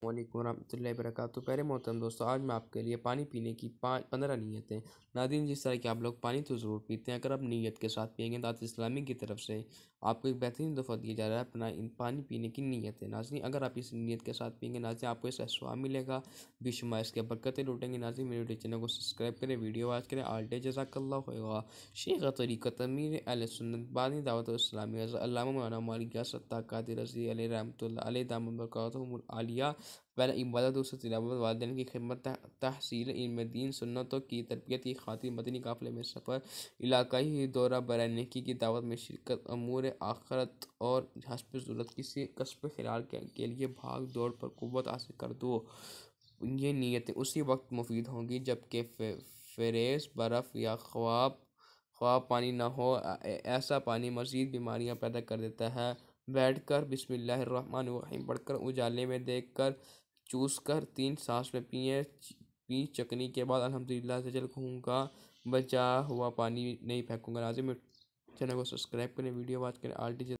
वालेकुम रहमतुल्लाहि वबरकातुहू। प्यारे मोहतरम दोस्तों, आज मैं आपके लिए पानी पीने की 15 नीयतें। नादीन, जिस तरह कि आप लोग पानी तो ज़रूर पीते हैं, अगर आप नीयत के साथ पिएंगे तो आज इस्लामी की तरफ से आपको एक बेहतरीन तोहफ़ा दिया जा रहा है, अपना इन पानी पीने की नीयत है। नाज़रीन, अगर आप इस नीयत के साथ पिएंगे नाज़रीन, आपको इसका स्वाब मिलेगा, बेशुमार इसके बरकतें लूटेंगे। नाज़रीन, मेरे यूट्यूब चैनल को सब्सक्राइब करें, वीडियो वॉच करें। आल डे जज़ाकल्लाहु खैरा। शेख तरीक़त अमीर अहले सुन्नत बानी दावत इस्लामी अल्लामा मौलाना मौलवी सत्ता कादिर रज़ी अलैहि रहमतुल्लाह अलैहि दामत बरकातुहुमुल आलिया। पहला इबादत, दूसरा तिलावत, वालिदैन की खिदमत, तहसील इल्म दीन, सुन्नतों की तरबियत की खातिर मदनी काफ़िले में सफ़र, इलाकाई दौरा, बराए नेकी की दावत में शिरकत, अमूर आखरत और हस्ब ज़रूरत किसी कस्ब खिलाल के लिए भाग दौड़ पर क़ुव्वत हासिल कर दो। ये नीयतें उसी वक्त मुफीद होंगी जबकि फ़ेरेस, बर्फ़ या ख्वाब पानी ना हो। ऐसा पानी मज़ीद बीमारियां पैदा कर देता है। बैठकर बिस्मिल्लाहिर्रहमानिर्रहीम पढ़कर, उजाले में देखकर, चूस कर 3 सांस में पी चकनी के बाद अल्हम्दुलिल्लाह से जल कहूँगा, बचा हुआ पानी नहीं फेंकूंगा। नाज़िम, चैनल को सब्सक्राइब करें, वीडियो वॉच करें। आल